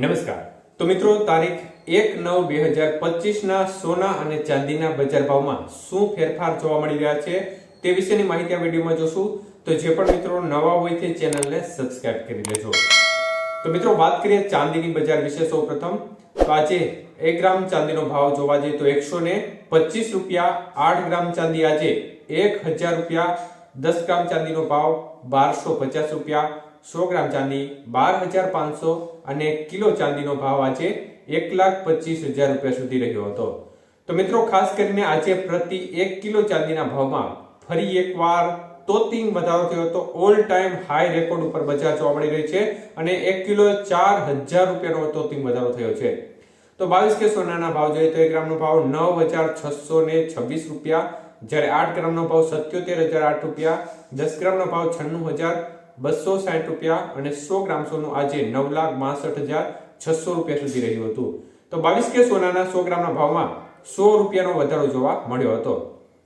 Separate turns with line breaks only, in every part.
નમસ્કાર. તો મિત્રો, તારીખ 1/9/2025 ના સોના અને ચાંદીના બજાર ભાવમાં શું ફેરફાર જોવા મળી રહ્યા છે તે વિશેની માહિતી આ વિડીયોમાં જોશું. તો જે પણ મિત્રો નવા હોય તે ચેનલને સબસ્ક્રાઇબ કરી લેજો. તો મિત્રો, વાત કરીએ ચાંદીની બજાર વિશે. સૌપ્રથમ તો આજે 1 ગ્રામ ચાંદીનો ભાવ જોવા જઈએ તો 125 રૂપિયા. 8 ગ્રામ ચાંદી આજે 1000 રૂપિયા. 10 ગ્રામ ચાંદીનો ભાવ 1250 રૂપિયા. 100 ગ્રામ ચાંદી 12,500 અને કિલો ચાંદીનો ભાવ આજે 1,25,000 રૂપિયા સુધી રહ્યો હતો. તો મિત્રો, ખાસ કરીને આજે પ્રતિ 1 કિલો ચાંદીના ભાવમાં ફરી એકવાર તોતિંગ વધારો થયો હતો. ઓલ ટાઈમ હાઈ રેકોર્ડ ઉપર બજાર જોવા મળી રહી છે અને 1 કિલો 4,000 રૂપિયાનો તોતિંગ વધારો થયો છે. તો 22 કે સોનાના ભાવ જોઈએ તો 1 ગ્રામનો ભાવ 9,626 રૂપિયા, જ્યારે 8 ગ્રામનો ભાવ 77,008 રૂપિયા, 10 ગ્રામનો ભાવ 96,260 રૂપિયા અને 100 ગ્રામ સોનું આજે 9,62,600 રૂપિયા સુધી રહ્યું હતું. તો 22 કે સોનાના 100 ગ્રામના ભાવમાં 100 રૂપિયાનો વધારો જોવા મળ્યો હતો.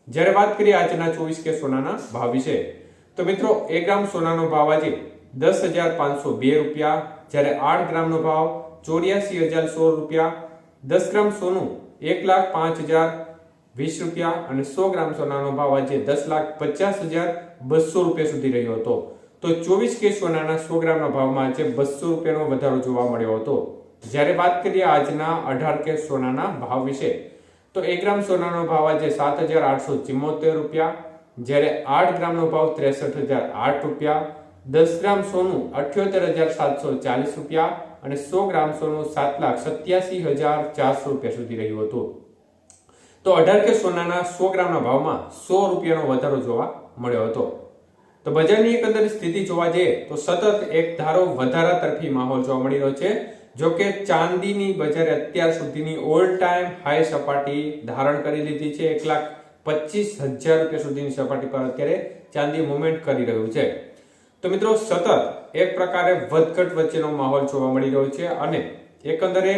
જ્યારે વાત કરીએ આજના 24 કે સોનાના ભાવ વિશે તો મિત્રો, 1 ગ્રામ સોનાનો ભાવ આજે 10,502 રૂપિયા, જ્યારે 8 ગ્રામનો ભાવ 84,116 રૂપિયા, 10 ગ્રામ સોનું 1,05,020 રૂપિયા અને 100 ગ્રામ સોનાનો ભાવ આજે 10,50,200 રૂપિયા સુધી રહ્યો હતો. તો 24 કે સોનાના 100 ગ્રામના ભાવમાં આજે 200 રૂપિયાનો વધારો જોવા મળ્યો હતો. જ્યારે વાત કરીએ આજના 18 કે સોનાના ભાવ વિશે તો 1 ગ્રામ સોનાનો ભાવ આજે 7,874 રૂપિયા, જ્યારે 8 ગ્રામનો ભાવ 63,008 રૂપિયા, 10 ગ્રામ સોનું 78,740 રૂપિયા અને 100 ગ્રામ સોનું 7,87,400 રૂપિયા સુધી રહ્યું હતું. તો 18 કે સોનાના 100 ગ્રામના ભાવમાં 100 રૂપિયાનો વધારો જોવા મળ્યો હતો. તો બજારની એકંદર સ્થિતિ જોવા જઈએ તો સતત એક ધારો વધારા તરફી માહોલ જોવા મળી રહ્યો છે. જો કે ચાંદીની બજારે અત્યાર સુધીની ઓલ ટાઈમ હાઈ સપાટી ધારણ કરી લીધી છે. 1,25,000 રૂપિયા સુધીની સપાટી પર અત્યારે ચાંદી મુવમેન્ટ કરી રહ્યું છે. તો મિત્રો, સતત એક પ્રકારે વધઘટ વચ્ચેનો માહોલ જોવા મળી રહ્યો છે અને એકંદરે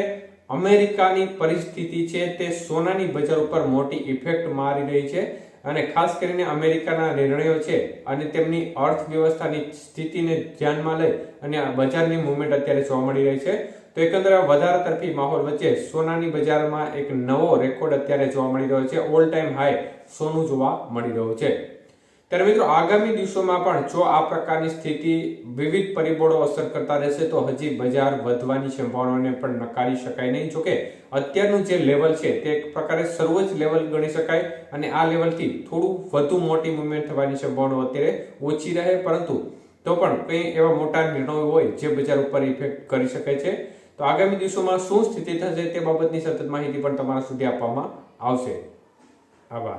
અમેરિકાની પરિસ્થિતિ છે તે સોનાની બજાર ઉપર મોટી ઇફેક્ટ મારી રહી છે અને ખાસ કરીને અમેરિકાના નિર્ણયો છે અને તેમની અર્થવ્યવસ્થાની સ્થિતિને ધ્યાનમાં લઈ અને બજારની મુવમેન્ટ અત્યારે જોવા મળી રહી છે. તો એકંદરે વધારા તરફી માહોલ વચ્ચે સોનાની બજારમાં એક નવો રેકોર્ડ અત્યારે જોવા મળી રહ્યો છે. ઓલ ટાઈમ હાઈ સોનું જોવા મળી રહ્યું છે. ત્યારે મિત્રો, આગામી દિવસોમાં પણ જો આ પ્રકારની સ્થિતિ વિવિધ પરિબળો અસર કરતા રહેશે તો હજી બજાર વધવાની સંભાવનાને પણ નકારી શકાય નહીં. જોકે અત્યારનું જે લેવલ છે તે એક પ્રકારે સર્વોચ્ચ લેવલ ગણી શકાય અને આ લેવલથી થોડું વધુ મોટી મુવમેન્ટ થવાની સંભાવના અત્યારે ઓછી રહે, પરંતુ તો પણ કંઈ એવા મોટા નિર્ણયો હોય જે બજાર ઉપર ઇફેક્ટ કરી શકે છે. તો આગામી દિવસોમાં શું સ્થિતિ થશે તે બાબતની સતત માહિતી પણ તમારા સુધી આપવામાં આવશે. આભાર.